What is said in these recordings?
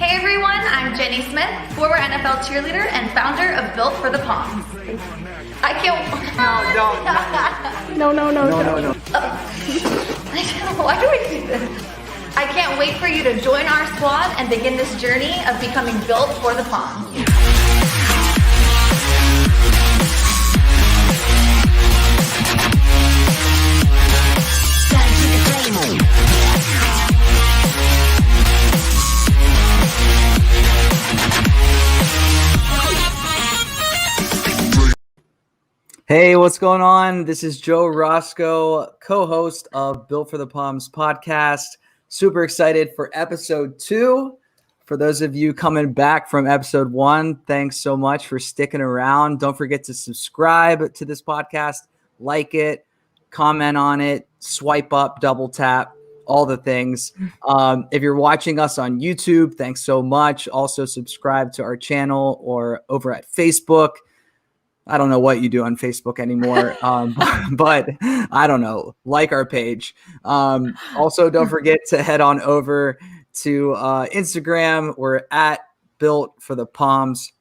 Hey everyone, I'm Jenny Smith, former NFL cheerleader and founder of Built for the Poms. I can't. No. Why do we do this? I can't wait for you to join our squad and begin this journey of becoming Built for the Poms. Hey, what's going on? This is Joe Roscoe, co-host of Built for the Poms podcast. Super excited for episode 2. For those of you coming back from episode 1, thanks so much for sticking around. Don't forget to subscribe to this podcast, like it, comment on it, swipe up, double tap, all the things. If you're watching us on YouTube, thanks so much. Also subscribe to our channel or over at Facebook. I don't know what you do on Facebook anymore, but I don't know. Like our page. Also, don't forget to head on over to Instagram. We're at Built for the Poms.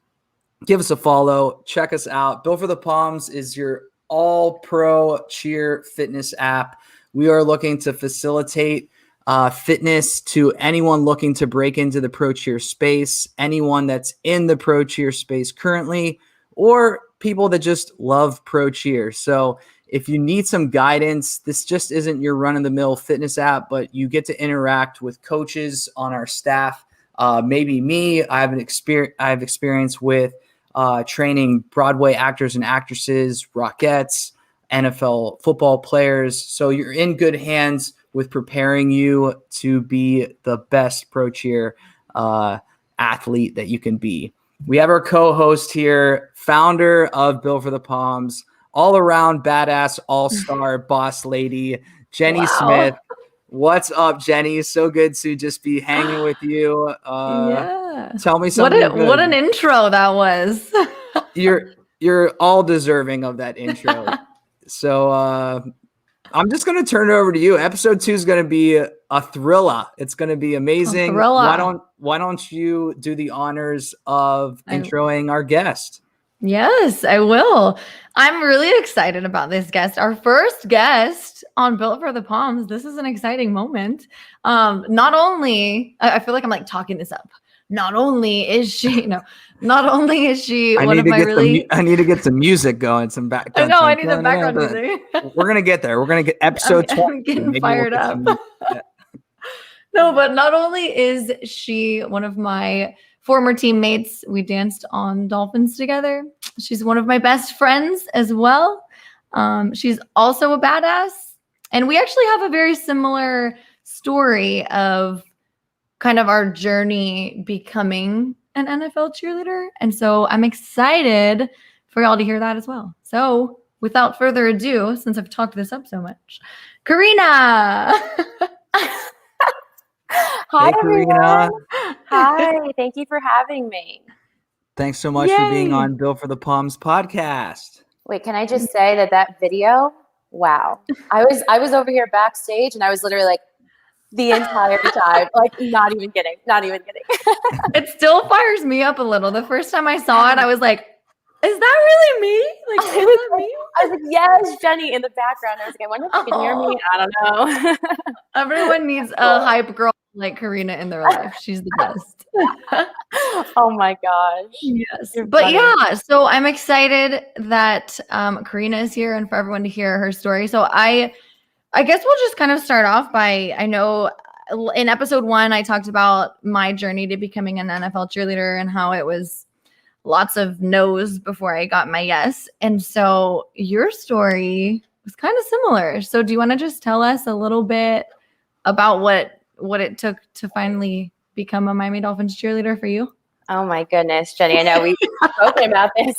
Give us a follow. Check us out. Built for the Poms is your all-pro cheer fitness app. We are looking to facilitate fitness to anyone looking to break into the pro cheer space, anyone that's in the pro cheer space currently, or people that just love pro cheer. So if you need some guidance, this just isn't your run-of-the-mill fitness app, but you get to interact with coaches on our staff. Maybe me, I have experience with training Broadway actors and actresses, Rockettes, NFL football players. So you're in good hands with preparing you to be the best pro cheer athlete that you can be. We have our co-host here, founder of Built for the Poms, all-around badass, all-star boss lady, Jenny Smith. What's up, Jenny? So good to just be hanging with you. Tell me something. What an intro that was. You're all deserving of that intro. So I'm just going to turn it over to you. Episode 2 is going to be a thriller. It's going to be amazing. Why don't you do the honors of introing our guest? Yes, I will. I'm really excited about this guest. Our first guest on Built for the Poms. This is an exciting moment. Not only, I feel like I'm like talking this up. Not only is she one of my really... I need to get some music going, some background. I need the background music. We're going to get there. We're going to get episode 20. I'm getting fired up. No, but not only is she one of my former teammates, we danced on Dolphins together. She's one of my best friends as well. She's also a badass. And we actually have a very similar story of kind of our journey becoming an NFL cheerleader. And so I'm excited for y'all to hear that as well. So without further ado, since I've talked this up so much, Carina. Hi, hey, everyone. Carina. Hi, thank you for having me. Thanks so much for being on Built for the Poms podcast. Wait, can I just say that video? Wow. I was over here backstage and I was literally like the entire time, like not even kidding. It still fires me up a little. The first time I saw it, I was like, is that really me? Like, is that me? I was like, yes, Jenny in the background. I was like, I wonder if you can hear me. I don't know. Everyone needs a hype girl like Carina in their life. She's the best. Oh my gosh. Yes. But yeah, so I'm excited that Carina is here and for everyone to hear her story. So I guess we'll just kind of start off by, I know in episode 1, I talked about my journey to becoming an NFL cheerleader and how it was lots of no's before I got my yes. And so your story was kind of similar. So do you want to just tell us a little bit about what it took to finally become a Miami Dolphins cheerleader for you? Oh my goodness, Jenny. I know we've spoken about this.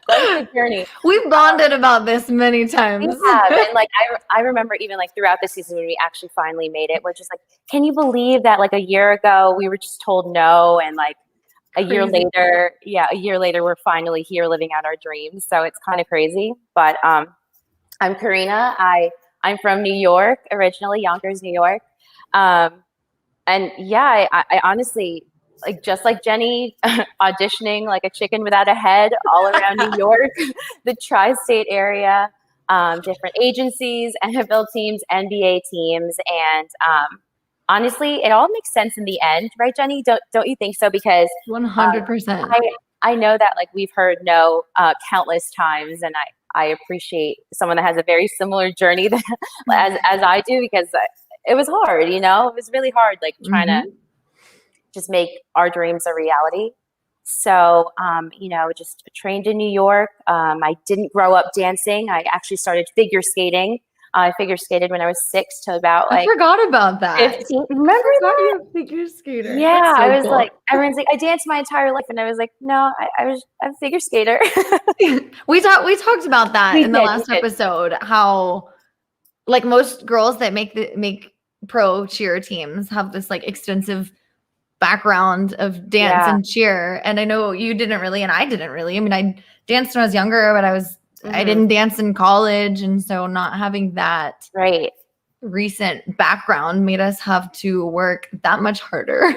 Quite a journey. We've bonded about this many times. We have. And like I remember even like throughout the season when we actually finally made it, we're just like, can you believe that like a year ago we were just told no, and like a year later we're finally here living out our dreams. So it's kind of crazy. But I'm Carina. I'm from New York, originally Yonkers, New York. And yeah, I honestly, like, just like Jenny, auditioning like a chicken without a head all around New York, the tri-state area, different agencies, NFL teams, NBA teams, and honestly, it all makes sense in the end, right, Jenny? Don't you think so? Because 100%. I know that like we've heard no countless times, and I appreciate someone that has a very similar journey that, as I do, because it was hard, you know, it was really hard, like trying to just make our dreams a reality. So, you know, just trained in New York. I didn't grow up dancing. I actually started figure skating. I figure skated when I was 6 to about I like forgot about that. 15. Remember that? You're a figure skater. Yeah, That's so I was cool. like, everyone's like, I danced my entire life, and I was like, no, I'm a figure skater. We talked about that We in the did, last we did. episode, how like most girls that make pro cheer teams have this like extensive background of dance Yeah. and cheer. And I know you didn't really, and I didn't really. I mean, I danced when I was younger, but I didn't dance in college. And so not having that Right. recent background made us have to work that much harder.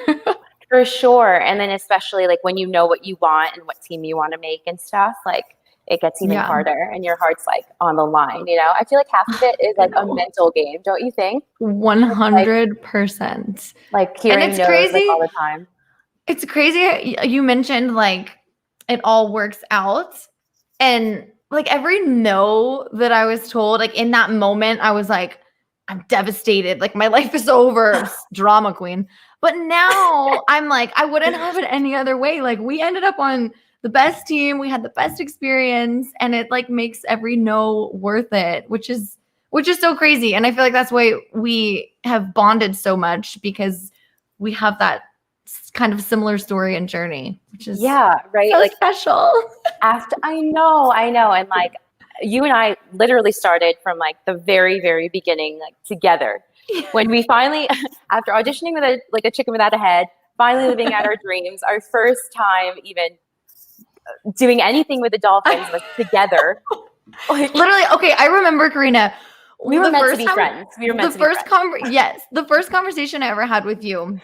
For sure. And then especially like when you know what you want and what team you want to make and stuff, like it gets even harder and your heart's like on the line, you know? I feel like half of it is like a mental game, don't you think? 100%. Like hearing And it's no's crazy. like all the time. It's crazy. You mentioned like it all works out. And like every no that I was told, like in that moment, I was like, I'm devastated. Like my life is over. Drama queen. But now I'm like, I wouldn't have it any other way. Like we ended up on the best team. We had the best experience, and it like makes every no worth it, which is so crazy. And I feel like that's why we have bonded so much, because we have that kind of similar story and journey, which is right. so like special. After I know. And like you and I literally started from like the very, very beginning, like together. When we finally, after auditioning with a chicken without a head, finally living out our dreams, our first time even doing anything with the Dolphins was together. Like, Literally, okay, I remember, Carina. We were meant to be friends. We were meant to be friends. Yes, the first conversation I ever had with you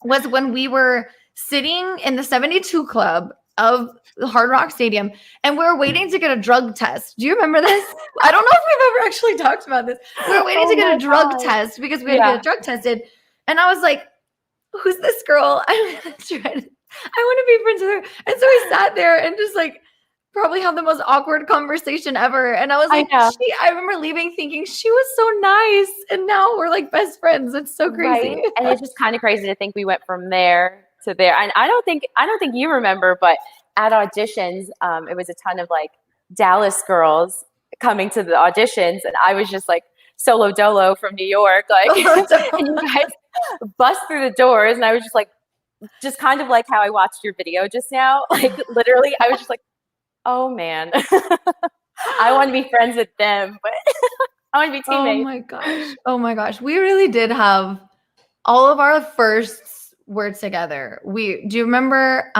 was when we were sitting in the 72 Club of the Hard Rock Stadium, and we were waiting to get a drug test. Do you remember this? I don't know if we've ever actually talked about this. We were waiting to get a drug test because we had to get drug tested. And I was like, who's this girl? I want to be friends with her. And so we sat there and just like probably had the most awkward conversation ever. And I was like, I remember leaving thinking she was so nice. And now we're like best friends. It's so crazy. Right? And it's just kind of crazy to think we went from there to there. And I don't think you remember, but at auditions, it was a ton of like Dallas girls coming to the auditions, and I was just like solo dolo from New York, like and you guys bust through the doors, and I was just kind of like how I watched your video just now, like literally I was just like, oh man, I want to be friends with them, but I want to be teammates. Oh my gosh, we really did have all of our firsts were together. Do you remember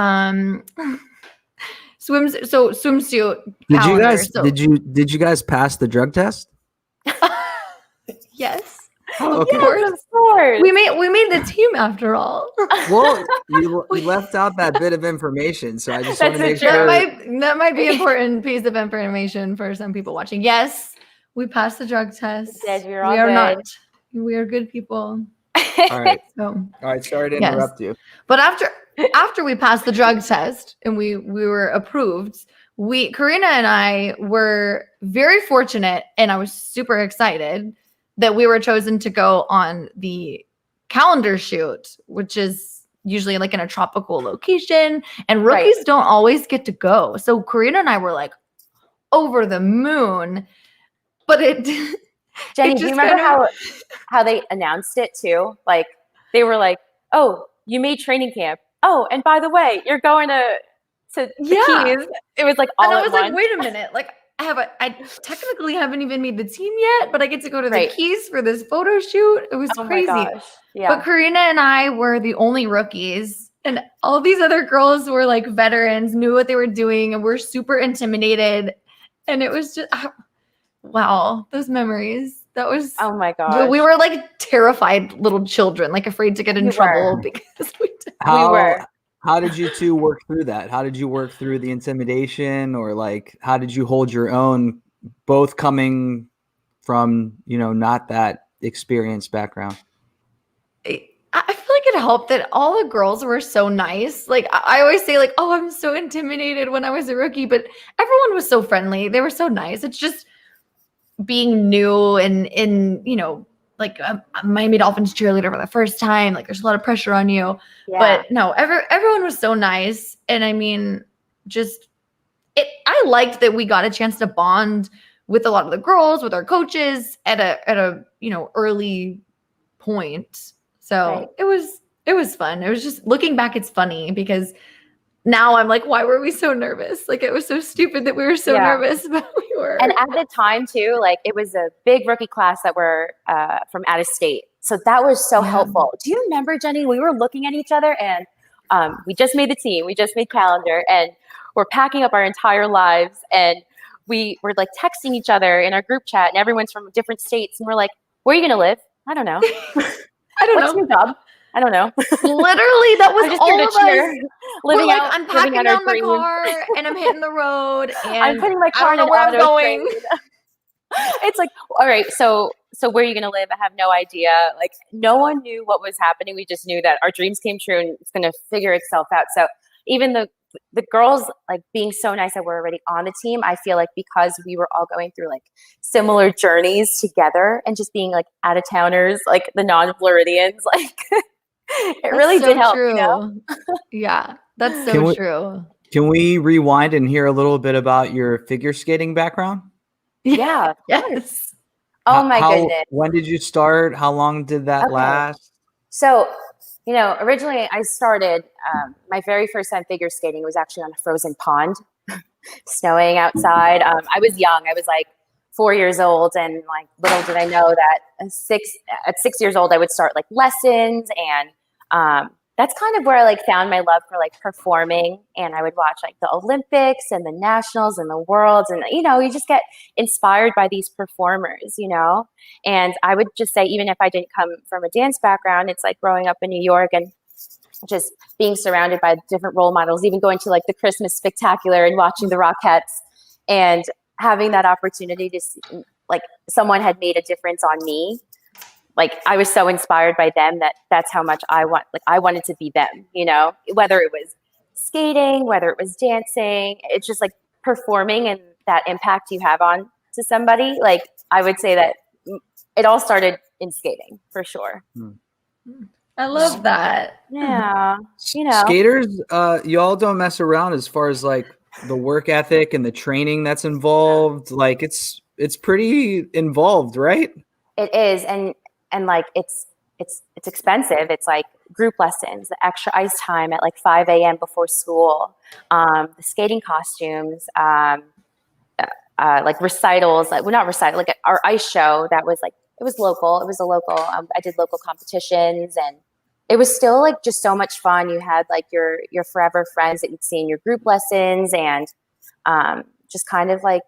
swimsuit calendar. Did you guys pass the drug test? Yes. Oh, okay. Yes, of course. We made the team after all. Well, you left out that bit of information, so I just want to make sure that might be an important piece of information for some people watching. Yes, we passed the drug test. We are good. We are good people. All right. All right. Sorry to interrupt you. But after we passed the drug test and we were approved, Carina and I were very fortunate, and I was super excited that we were chosen to go on the calendar shoot, which is usually like in a tropical location, and rookies don't always get to go. So Carina and I were like over the moon, but Jenny, do you remember how they announced it too? Like they were like, "Oh, you made training camp. Oh, and by the way, you're going to the Keys." It was like all at once. Like, wait a minute, like I technically haven't even made the team yet, but I get to go to the Keys for this photo shoot. It was crazy. My gosh. Yeah. But Carina and I were the only rookies, and all these other girls were like veterans, knew what they were doing, and were super intimidated. And it was just wow, those memories. That was Oh my gosh. we were like terrified little children, like afraid to get in We trouble were. because we did. How did you two work through that? How did you work through the intimidation, or like how did you hold your own, both coming from, not that experienced background? I feel like it helped that all the girls were so nice. Like I always say, like, oh, I'm so intimidated when I was a rookie, but everyone was so friendly. They were so nice. It's just being new and like a Miami Dolphins cheerleader for the first time. Like there's a lot of pressure on you. Yeah. But no, everyone was so nice. And I mean, I liked that we got a chance to bond with a lot of the girls, with our coaches at a early point. So it was fun. It was just, looking back, it's funny because now I'm like, why were we so nervous? Like it was so stupid that we were so nervous, but we were. And at the time too, like it was a big rookie class that were from out of state. So that was so helpful. Do you remember, Jenny? We were looking at each other and we just made the team. We just made calendar and we're packing up our entire lives. And we were like texting each other in our group chat and everyone's from different states. And we're like, where are you going to live? I don't know. What's your job? I don't know. Literally, that was all of us. Living we're like, out, I'm packing down my car and I'm hitting the road and I'm putting my car I don't know where I'm going. It's like, all right, so where are you going to live? I have no idea. Like no one knew what was happening. We just knew that our dreams came true and it's going to figure itself out. So even the girls like being so nice that we're already on the team, I feel like because we were all going through like similar journeys together and just being like out of towners, like the non-Floridians, like it really did help. Yeah, that's so true. Can we rewind and hear a little bit about your figure skating background? Yeah. Yes. Oh my goodness. When did you start? How long did that last? So, originally I started, my very first time figure skating was actually on a frozen pond, snowing outside. I was young. I was like 4 years old. And like, little did I know that at 6 years old, I would start like lessons. And that's kind of where I like found my love for like performing. And I would watch like the Olympics and the nationals and the worlds. And, you just get inspired by these performers, and I would just say, even if I didn't come from a dance background, it's like growing up in New York and just being surrounded by different role models, even going to like the Christmas spectacular and watching the Rockettes and having that opportunity to see, like someone had made a difference on me. Like I was so inspired by them that's how much I wanted to be them, whether it was skating, whether it was dancing, it's just like performing and that impact you have on to somebody. Like I would say that it all started in skating for sure. I love that. Yeah. Skaters, y'all don't mess around as far as like the work ethic and the training that's involved. Like it's pretty involved, right? It is. And like it's expensive. It's like group lessons, the extra ice time at like 5 a.m. before school, the skating costumes, like recitals, like our ice show that was like, it was local. It was a local, I did local competitions and it was still like just so much fun. You had like your forever friends that you'd see in your group lessons and just kind of like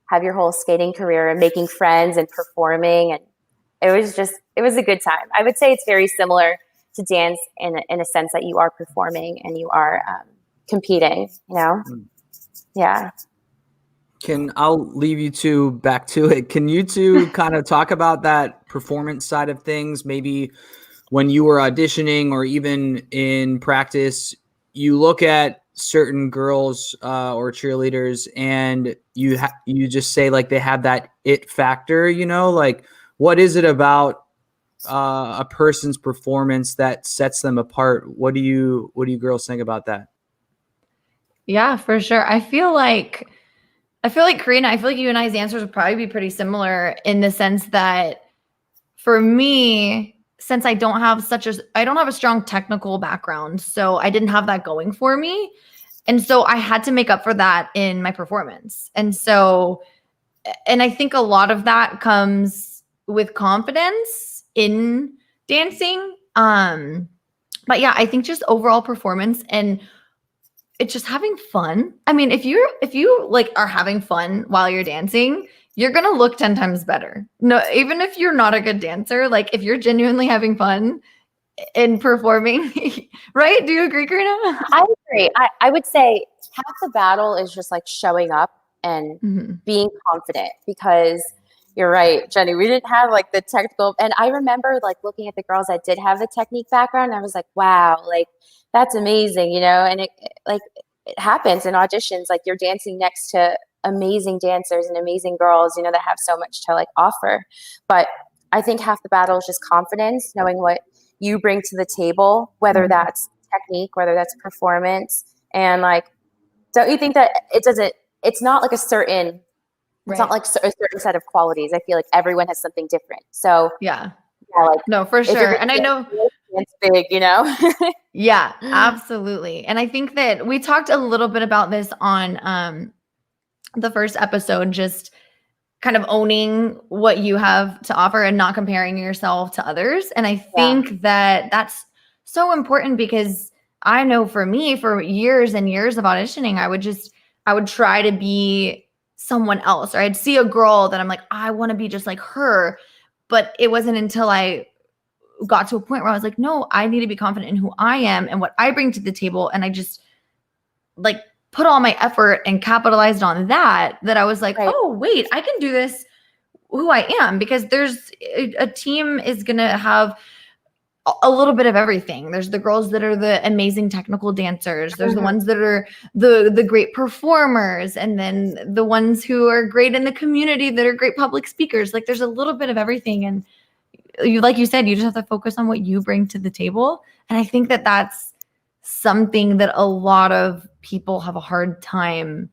have your whole skating career and making friends and performing. And it was a good time. I would say it's very similar to dance in a sense that you are performing and you are competing, Yeah. I'll leave you two back to it. Can you two kind of talk about that performance side of things? Maybe when you were auditioning or even in practice, you look at certain girls or cheerleaders and you just say like they have that it factor, like what is it about a person's performance that sets them apart? What do you girls think about that? Yeah, for sure. I feel like Carina, I feel like you and I's answers would probably be pretty similar in the sense that for me, since I don't have a strong technical background, so I didn't have that going for me. And so I had to make up for that in my performance. And I think a lot of that comes with confidence in dancing. But yeah, I think just overall performance and it's just having fun. I mean, if you like are having fun while you're dancing, you're going to look 10 times better. No, even if you're not a good dancer, like if you're genuinely having fun in performing, right? Do you agree, Karina? I agree. I would say half the battle is just like showing up and being confident, because you're right, Jenny, we didn't have like the technical. And I remember like looking at the girls that did have the technique background. I was like, wow, like that's amazing, and it happens in auditions. Like you're dancing next to amazing dancers and amazing girls, that have so much to like offer. But I think half the battle is just confidence, knowing what you bring to the table, whether that's technique, whether that's performance. And like, don't you think that it's not like a certain, it's not like a certain set of qualities. I feel like everyone has something different. So yeah, like, no, for sure. And I know it's big, Yeah, absolutely. And I think that we talked a little bit about this on the first episode, just kind of owning what you have to offer and not comparing yourself to others. And I think that that's so important, because I know for me, for years and years of auditioning, I would try to be someone else, or I'd see a girl that I'm like, I want to be just like her. But it wasn't until I got to a point where I was like, no, I need to be confident in who I am and what I bring to the table. And I just like put all my effort and capitalized on that I was like, oh, wait, I can do this who I am, because there's a team is going to have a little bit of everything. There's the girls that are the amazing technical dancers. There's the ones that are the great performers. And then the ones who are great in the community that are great public speakers. Like there's a little bit of everything. And like you said, you just have to focus on what you bring to the table. And I think that that's something that a lot of people have a hard time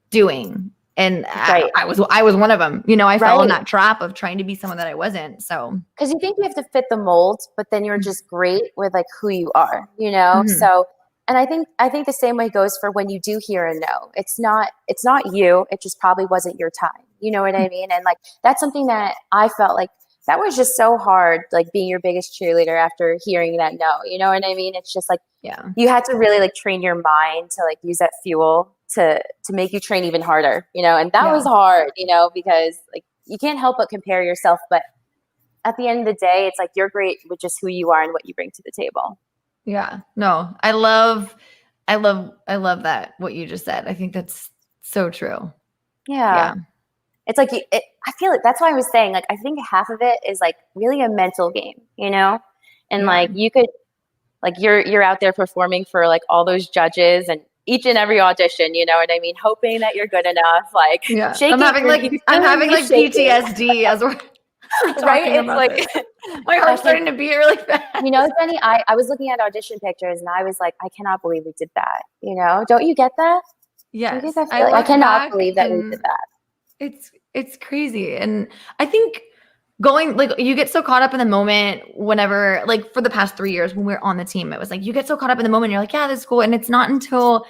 doing. And I was one of them, I fell in that trap of trying to be someone that I wasn't. So, because you think you have to fit the mold, but then you're just great with like who you are, So, and I think the same way goes for when you do hear a no. It's not you. It just probably wasn't your time. You know what I mean? And like that's something that I felt like that was just so hard, like being your biggest cheerleader after hearing that no. You know what I mean? It's just like you had to really like train your mind to like use that fuel to make you train even harder, and that was hard, because like you can't help but compare yourself, but at the end of the day, it's like you're great with just who you are and what you bring to the table. Yeah, no, I love that, what you just said. I think that's so true. Yeah. It's like, I feel like that's why I was saying, like, I think half of it is like really a mental game, and like you could, like you're out there performing for like all those judges and each and every audition, you know what I mean? Hoping that you're good enough, like shaking. I'm having like PTSD as we're right. It's like my heart's starting to beat really fast. Jenny, I was looking at audition pictures and I was like, I cannot believe we did that. Don't you get that? Yes. I cannot believe that we did that. It's crazy. And I think going, like, you get so caught up in the moment whenever, like, for the past 3 years when we were on the team, it was like, you get so caught up in the moment. You're like, yeah, this is cool. And it's not until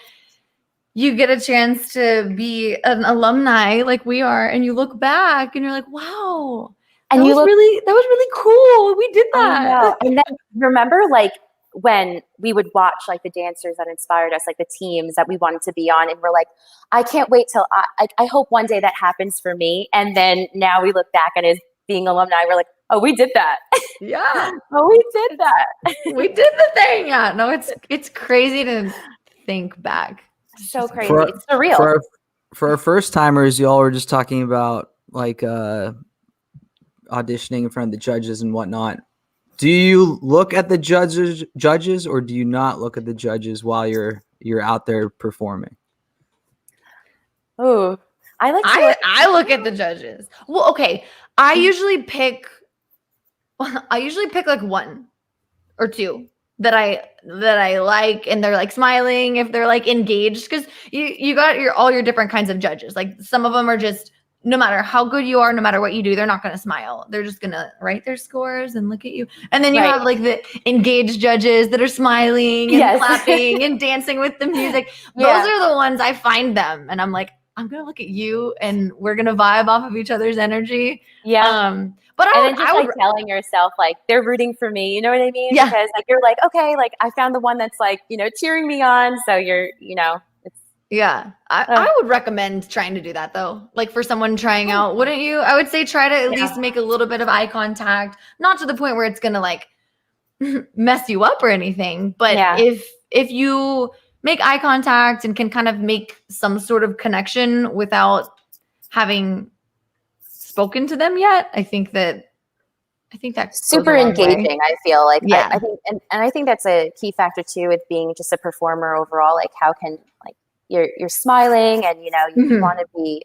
you get a chance to be an alumni like we are, and you look back and you're like, wow, that was really cool. We did that. And then remember, like, when we would watch like the dancers that inspired us, like the teams that we wanted to be on, and we're like, I can't wait till I hope one day that happens for me. And then now we look back at it as being alumni, we're like, oh, we did that. Yeah. Oh, we did that. We did the thing. Yeah. No, it's crazy to think back. So crazy. It's surreal. For our first timers, y'all were just talking about like auditioning in front of the judges and whatnot. Do you look at the judges, or do you not look at the judges while you're out there performing? Oh, I look at the judges. Well, okay. I usually pick like one or two that I like, and they're like smiling if they're like engaged, because you got all your different kinds of judges. Like some of them are just, no matter how good you are, no matter what you do, they're not going to smile. They're just going to write their scores and look at you. And then you have like the engaged judges that are smiling and clapping and dancing with the music. Those are the ones I find them. And I'm like, I'm going to look at you and we're going to vibe off of each other's energy. Yeah. But then just like telling yourself, like, they're rooting for me. You know what I mean? Yeah. Because like, you're like, okay, like I found the one that's like, cheering me on. So you're, Yeah. I would recommend trying to do that though. Like for someone trying out, wouldn't you? I would say try to at least make a little bit of eye contact, not to the point where it's going to like mess you up or anything. But if you make eye contact and can kind of make some sort of connection without having spoken to them yet, I think that super engaging. I feel like I think, and I think that's a key factor too with being just a performer overall. Like how can like you're smiling and you want to be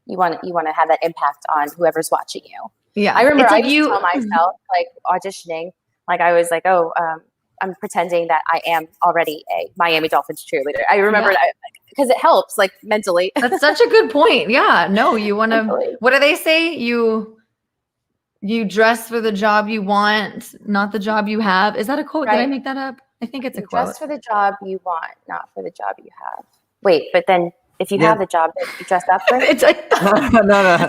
you want to have that impact on whoever's watching you. Yeah, I remember I used to tell myself like auditioning, like I was like, oh, I'm pretending that I am already a Miami Dolphins cheerleader. I remember that because it helps like mentally. That's such a good point. Yeah, no, you want to. What do they say? You dress for the job you want, not the job you have. Is that a quote? Right. Did I make that up? I think it's a quote. Dress for the job you want, not for the job you have. Wait, but then if you have the job that you dress up for, it's like no.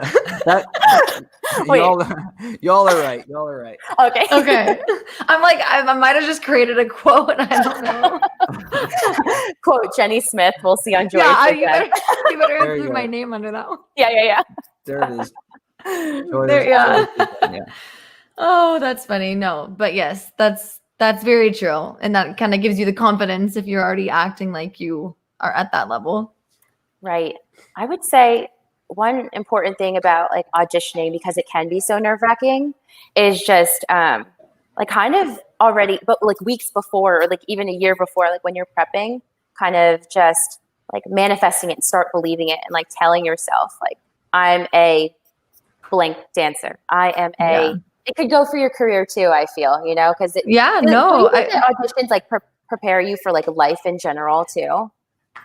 Y'all are right. Y'all are right. Okay. I'm like, I might have just created a quote. I don't know. Quote Jenny Smith. We'll see on Joyce. Yeah, you better include my name under that one. Yeah. There it is. Yeah. Oh, that's funny. No, but yes, that's very true. And that kind of gives you the confidence if you're already acting like you are at that level. Right. I would say one important thing about like auditioning, because it can be so nerve-wracking, is just like kind of already, but like weeks before or like even a year before, like when you're prepping, kind of just like manifesting it and start believing it and like telling yourself like, I'm a blank dancer. I am it could go for your career too, I feel, because auditions like prepare you for like life in general too.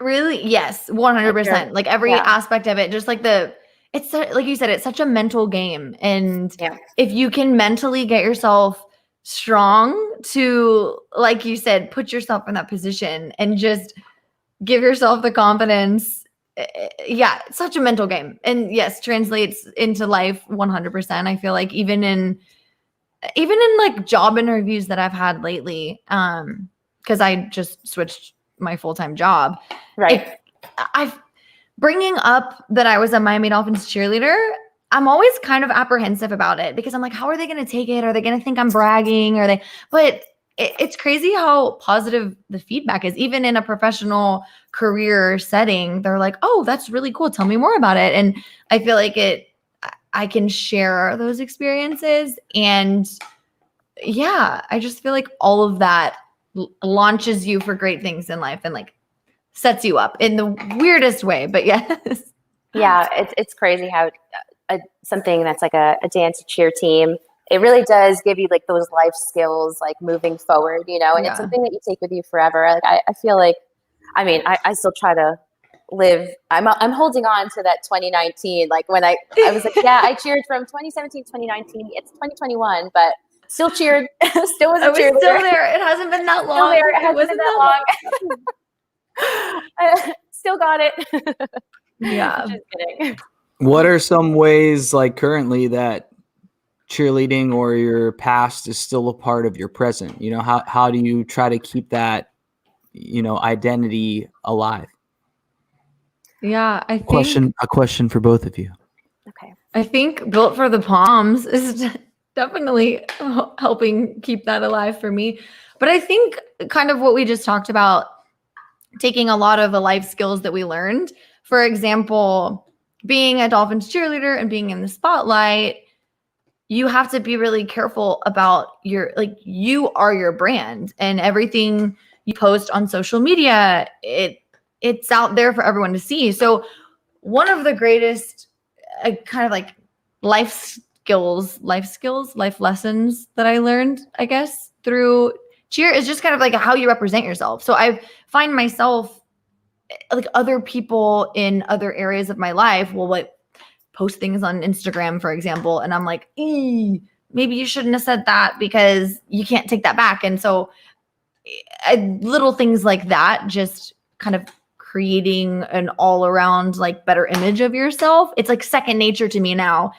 Really? Yes. 100%. Like every aspect of it, just like it's like you said, it's such a mental game. And if you can mentally get yourself strong to, like you said, put yourself in that position and just give yourself the confidence. Yeah, it's such a mental game. And yes, translates into life 100%. I feel like even in like job interviews that I've had lately, because I just switched my full-time job. Right. I've bringing up that I was a Miami Dolphins cheerleader. I'm always kind of apprehensive about it because I'm like, how are they going to take it? Are they going to think I'm bragging? But it's crazy how positive the feedback is. Even in a professional career setting, they're like, oh, that's really cool. Tell me more about it. And I feel like I can share those experiences. And I just feel like all of that launches you for great things in life and like sets you up in the weirdest way. But yes. Yeah, it's crazy how something that's like a dance cheer team, it really does give you like those life skills, like moving forward, and it's something that you take with you forever. Like I feel like, I still try to live. I'm holding on to that 2019. Like when I was like, I cheered from 2017 to 2019. It's 2021, but still cheered. Still was a cheerleader. Still there. It hasn't been that long. It hasn't been that long. Still got it. Yeah. Just kidding. What are some ways like currently that cheerleading or your past is still a part of your present? How do you try to keep that, identity alive? Yeah, I think a question for both of you. Okay. I think Built for the Poms is definitely helping keep that alive for me. But I think kind of what we just talked about, taking a lot of the life skills that we learned, for example, being a Dolphins cheerleader and being in the spotlight, you have to be really careful about you are your brand, and everything you post on social media, it's out there for everyone to see. So one of the greatest kind of like life lessons that I learned, I guess, through cheer is just kind of like how you represent yourself. So I find myself like other people in other areas of my life will like post things on Instagram, for example, and I'm like, maybe you shouldn't have said that because you can't take that back. And so little things like that, just kind of creating an all around like better image of yourself. It's like second nature to me now.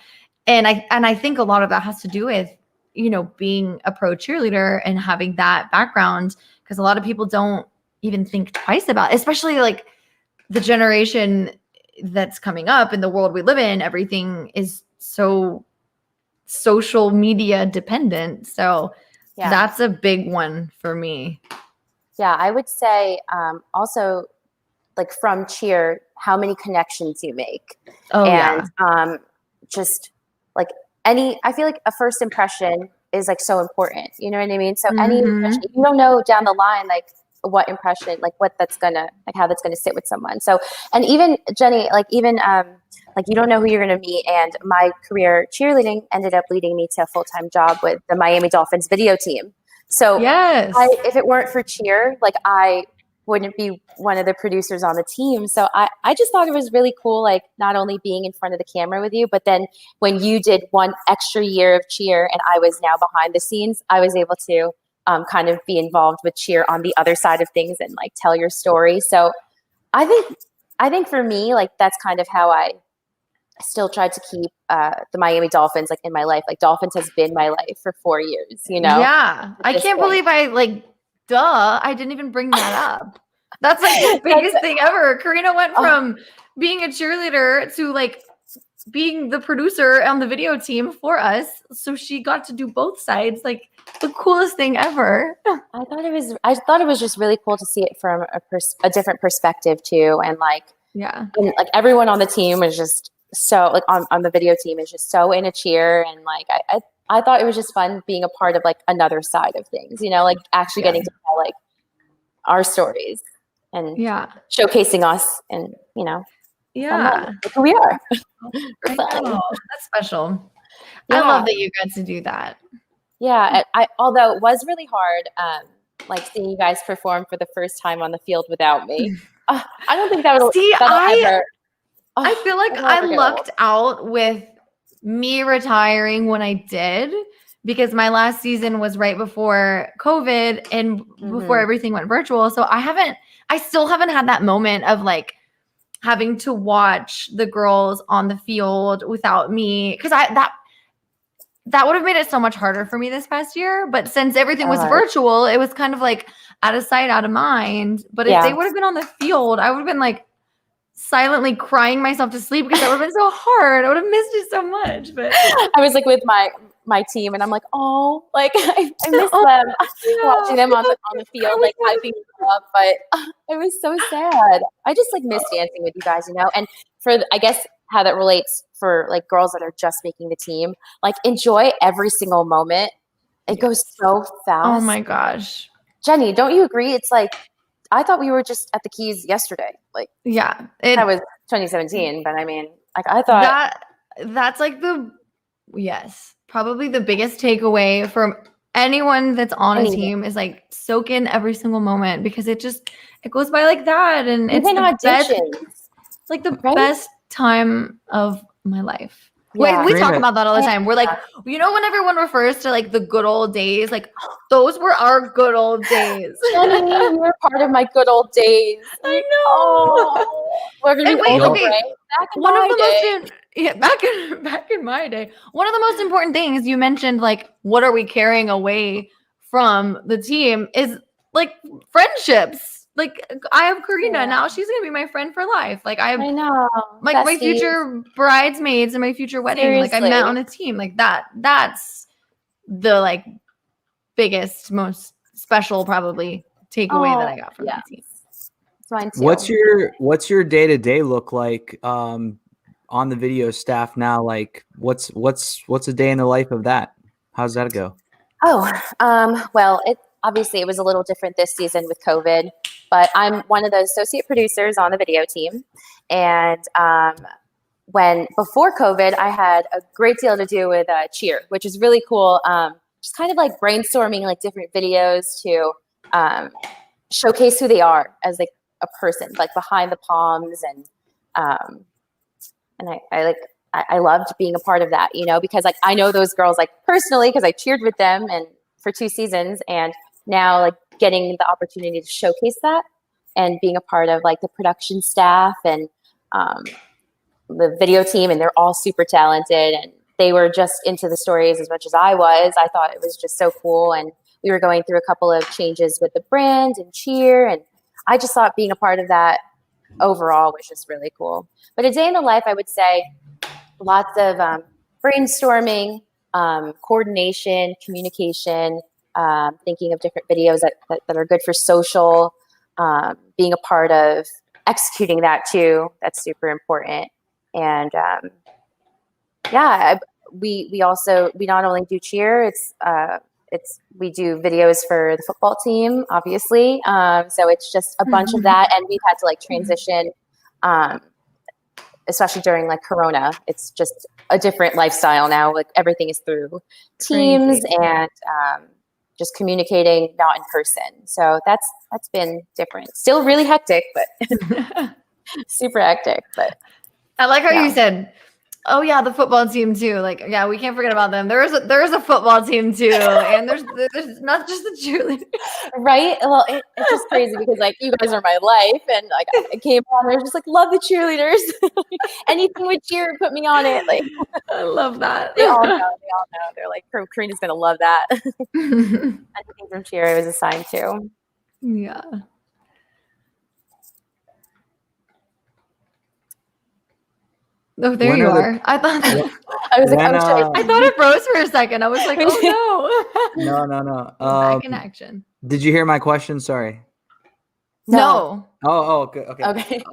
And I think a lot of that has to do with, being a pro cheerleader and having that background, because a lot of people don't even think twice about it, especially like the generation that's coming up in the world we live in, everything is so social media dependent. So that's a big one for me. Yeah, I would say also like from cheer, how many connections you make. Just like I feel like a first impression is like so important. You know what I mean? So any impression, you don't know down the line, like what impression, like what that's gonna, like how that's gonna sit with someone. So, and even Jenny, like even like you don't know who you're gonna meet. And my career cheerleading ended up leading me to a full-time job with the Miami Dolphins video team. So if it weren't for cheer, like I wouldn't be one of the producers on the team. So I just thought it was really cool, like not only being in front of the camera with you, but then when you did one extra year of cheer and I was now behind the scenes, I was able to kind of be involved with cheer on the other side of things and like tell your story. So I think for me, like that's kind of how I still tried to keep the Miami Dolphins like in my life. Like Dolphins has been my life for 4 years, you know? Yeah. I can't believe I didn't even bring that up. That's like the biggest thing ever. Carina went from being a cheerleader to like being the producer on the video team for us. So she got to do both sides. Like the coolest thing ever. I thought it was just really cool to see it from a different perspective too. And like, and like everyone on the team was just so like on the video team is just so into cheer. And like, I thought it was just fun being a part of like another side of things, you know, like actually getting to tell like our stories and showcasing us and, you know, like who we are. I know. That's special. I love that you got to do that. Yeah. Although it was really hard, like seeing you guys perform for the first time on the field without me. I don't think that would ever. I feel like I lucked out with me retiring when I did, because my last season was right before COVID and before everything went virtual. So I still haven't had that moment of like having to watch the girls on the field without me. Cause that would have made it so much harder for me this past year. But since everything was virtual, it was kind of like out of sight, out of mind. But if they would have been on the field, I would have been like silently crying myself to sleep because that would have been so hard. I would have missed it so much. But I was like with my team and I'm like, oh, like I miss them watching them on the field, like hyping them up. But it was so sad. I just like miss dancing with you guys, you know? And I guess how that relates for like girls that are just making the team, like enjoy every single moment. It goes so fast. Oh my gosh. Jenny, don't you agree? It's like, I thought we were just at the Keys yesterday. Like, that was 2017, but I mean, like I thought that's like probably the biggest takeaway from anyone that's on a team is like soak in every single moment, because it goes by like that. And it's like the best time of my life. Yeah. We talk about that all the time. We're like, you know, when everyone refers to like the good old days, like those were our good old days. Jenny, you were part of my good old days. I know. Back in my day, one of the most important things you mentioned, like, what are we carrying away from the team is like friendships. Like I have Carina now; she's gonna be my friend for life. Like I know, like my future bridesmaids and my future wedding. Like I met on a team like that. That's the like biggest, most special probably takeaway that I got from the team. Mine too. What's your day-to-day look like on the video staff now? Like what's a day in the life of that? How's that go? Well, obviously it was a little different this season with COVID, but I'm one of the associate producers on the video team. And before COVID, I had a great deal to do with cheer, which is really cool. Just kind of like brainstorming like different videos to showcase who they are as like a person, like behind the Poms. And I loved being a part of that, you know, because like I know those girls like personally because I cheered with them and for 2 seasons, and now like getting the opportunity to showcase that and being a part of like the production staff and the video team, and they're all super talented and they were just into the stories as much as I was. I thought it was just so cool, and we were going through a couple of changes with the brand and cheer, and I just thought being a part of that overall was just really cool. But a day in the life, I would say lots of brainstorming, coordination, communication, thinking of different videos that are good for social, being a part of executing that too. That's super important. And we not only do cheer, we do videos for the football team, obviously. So it's just a bunch of that, and we've had to like transition, especially during like Corona. It's just a different lifestyle now. Like everything is through Teams and just communicating, not in person. So that's been different. Still really hectic, but super hectic. But I like how you said, oh yeah, the football team too. Like, yeah, we can't forget about them. There is a football team too, and there's not just the cheerleaders, right? Well, it's just crazy because like you guys are my life, and like I came on, I was just like love the cheerleaders. Anything with cheer, put me on it. Like I love that. They all know. They're like, Karina's gonna love that. Anything from cheer, I was assigned to. Yeah. Oh, there you are. I thought I thought it froze for a second. I was like, oh no. No. Back in action. Did you hear my question? Sorry. No. Oh, okay.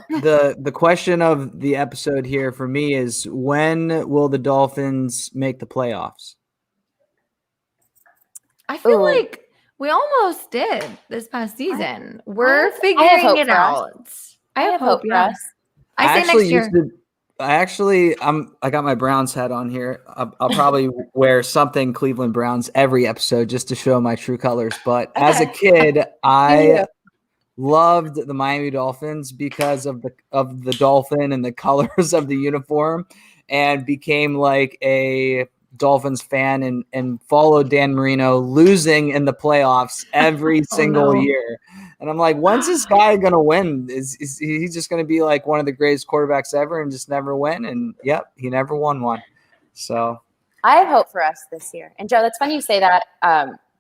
The question of the episode here for me is, when will the Dolphins make the playoffs? I feel like we almost did this past season. We're figuring it out. I have hope for us. I say next year. I got my Browns hat on here. I'll probably wear something Cleveland Browns every episode just to show my true colors. But as a kid, I loved the Miami Dolphins because of the dolphin and the colors of the uniform, and became like a Dolphins fan and followed Dan Marino losing in the playoffs every single year. And I'm like, when's this guy going to win? Is he just going to be like one of the greatest quarterbacks ever and just never win? And yep, he never won one. So I have hope for us this year. And Joe, that's funny you say that,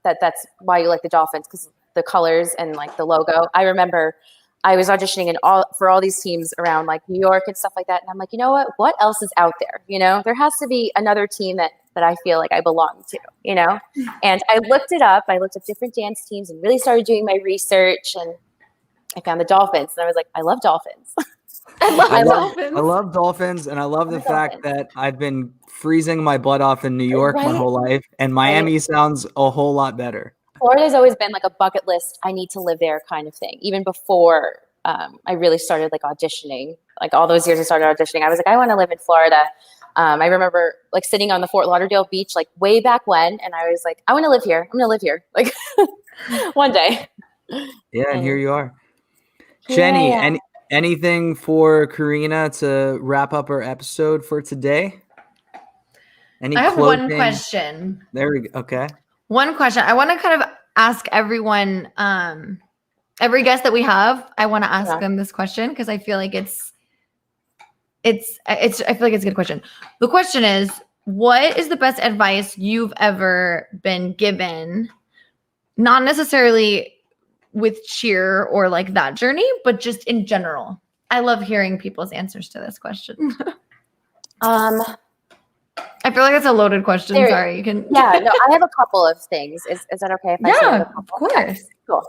that's why you like the Dolphins, because the colors and like the logo. I remember I was auditioning for all these teams around like New York and stuff like that. And I'm like, you know what else is out there? You know, there has to be another team that I feel like I belong to, you know? And I looked it up. I looked up different dance teams and really started doing my research, and I found the Dolphins, and I was like, I love Dolphins. I love Dolphins, and I love the fact that I've been freezing my butt off in New York my whole life, and Miami sounds a whole lot better. Florida's always been like a bucket list, I need to live there kind of thing. Even before I really started like auditioning, like all those years I started auditioning, I was like, I want to live in Florida. I remember like sitting on the Fort Lauderdale beach, like way back when, and I was like, I want to live here. I'm going to live here. Like one day. Yeah. And here you are. Jenny, anything for Carina to wrap up our episode for today? I have one question. There we go. Okay. One question. I want to kind of ask everyone, every guest that we have, I want to ask them this question because I feel like I feel like it's a good question. The question is, what is the best advice you've ever been given? Not necessarily with cheer or like that journey, but just in general. I love hearing people's answers to this question. I feel like it's a loaded question. Sorry, you can. Yeah, no, I have a couple of things. Is that okay if I say a couple? Of course. Okay, cool.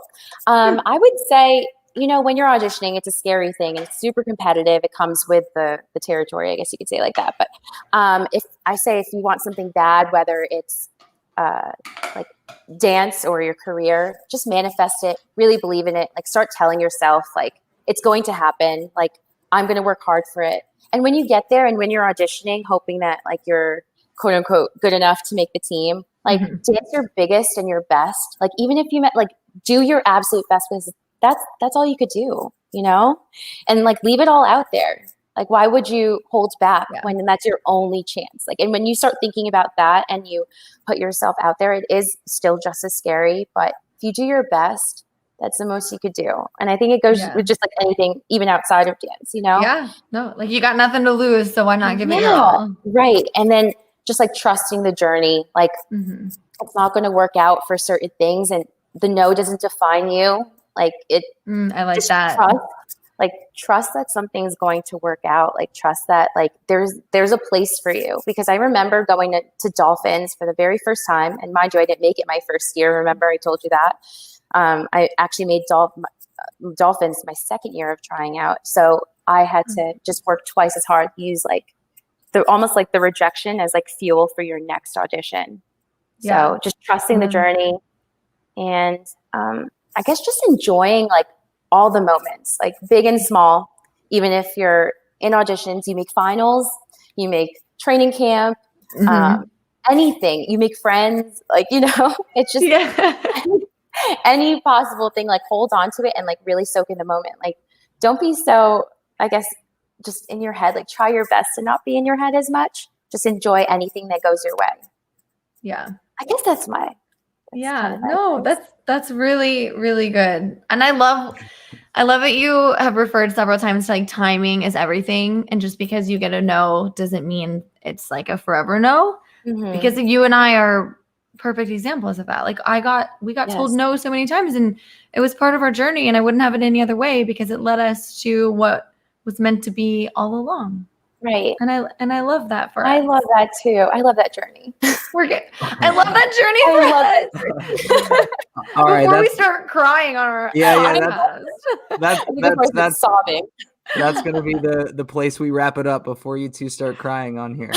I would say, you know, when you're auditioning, it's a scary thing and it's super competitive. It comes with the territory, I guess you could say like that. But if you want something bad, whether it's like dance or your career, just manifest it, really believe in it. Like start telling yourself like it's going to happen. Like I'm going to work hard for it. And when you get there and when you're auditioning, hoping that like you're quote unquote good enough to make the team, like dance your biggest and your best. Like even if you met, like do your absolute best because that's all you could do, you know? And like leave it all out there. Like why would you hold back when that's your only chance? Like, and when you start thinking about that and you put yourself out there, it is still just as scary. But if you do your best, that's the most you could do. And I think it goes with just like anything, even outside of dance, you know? Yeah. No, like you got nothing to lose. So why not give it your all? Right. And then just like trusting the journey, like it's not going to work out for certain things and the no doesn't define you. Like it, I like that. Trust. like trust that something's going to work out. Like trust that like there's a place for you. Because I remember going to Dolphins for the very first time, and mind you, I didn't make it my first year. Remember, I told you that. I actually made Dolphins my second year of trying out. So I had to just work twice as hard, use like almost like the rejection as like fuel for your next audition. So just trusting the journey, and I guess just enjoying like all the moments, like big and small. Even if you're in auditions, you make finals, you make training camp, anything, you make friends, like, you know, it's just any possible thing, like hold on to it and like really soak in the moment. Like don't be so, I guess, just in your head, like try your best to not be in your head as much. Just enjoy anything that goes your way. Yeah. I guess that's that's really, really good. And I love that you have referred several times to like timing is everything. And just because you get a no doesn't mean it's like a forever no. Because you and I are perfect examples of that. Like we got told no so many times, and it was part of our journey, and I wouldn't have it any other way because it led us to what was meant to be all along. Right. And I love that for us. I love that too. I love that journey. We're good. I love that journey. All right. Before we start crying on our that's sobbing. That's gonna be the place we wrap it up before you two start crying on here.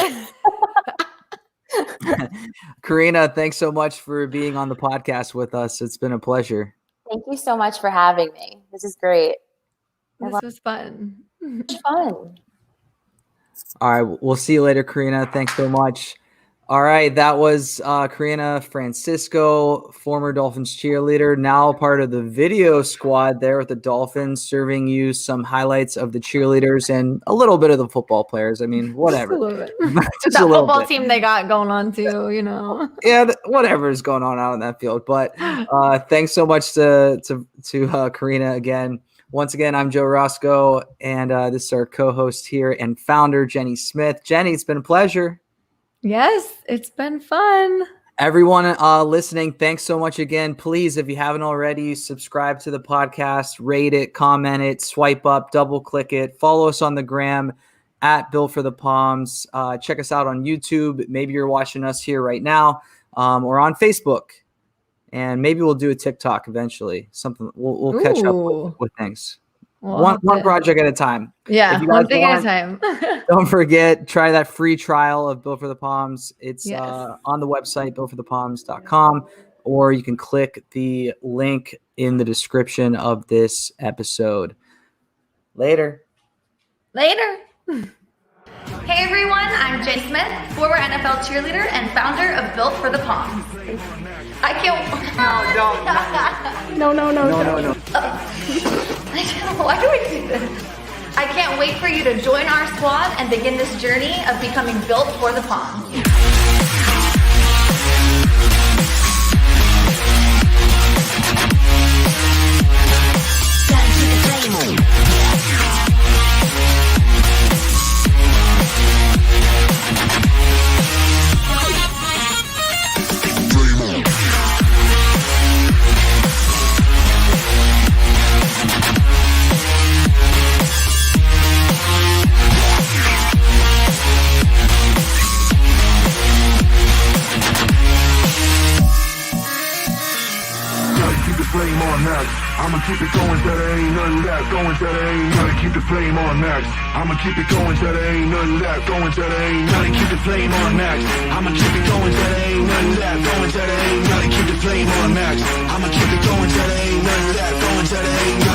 Carina, thanks so much for being on the podcast with us. It's been a pleasure. Thank you so much for having me. This is great. This was fun. Fun. All right. We'll see you later, Carina. Thanks so much. All right. That was Carina Francisco, former Dolphins cheerleader, now part of the video squad there with the Dolphins, serving you some highlights of the cheerleaders and a little bit of the football players. I mean, whatever. Just a little bit. Just that a little football bit. team they got going on too, you know. Yeah, whatever is going on out in that field. But thanks so much to Carina again. Once again, I'm Joe Roscoe, and this is our co-host here and founder, Jenny Smith. Jenny, it's been a pleasure. Yes, it's been fun. Everyone listening, thanks so much again. Please, if you haven't already, subscribe to the podcast, rate it, comment it, swipe up, double click it, follow us on the gram at Built for the Poms. Check us out on YouTube. Maybe you're watching us here right now, or on Facebook. And maybe we'll do a TikTok eventually. Something we'll catch up with things. One project at a time. Yeah, one thing at a time. Don't forget, try that free trial of Built for the Poms. It's on the website, builtforthepoms.com, or you can click the link in the description of this episode. Later. Hey everyone, I'm Jay Smith, former NFL cheerleader and founder of Built for the Poms. I can't. No. Why do we do this? I can't wait for you to join our squad and begin this journey of becoming Built for the Poms. I'ma keep it going till there ain't nothing left. Going till there ain't nothing. Keep the flame on max. I'ma keep it going till there ain't nothing left. Going till there ain't nothing. Keep the flame on max. I'ma keep it going till there ain't nothing left. Going till there ain't nothing. Keep the flame on max. I'ma keep it going till there ain't nothing left. Going till there ain't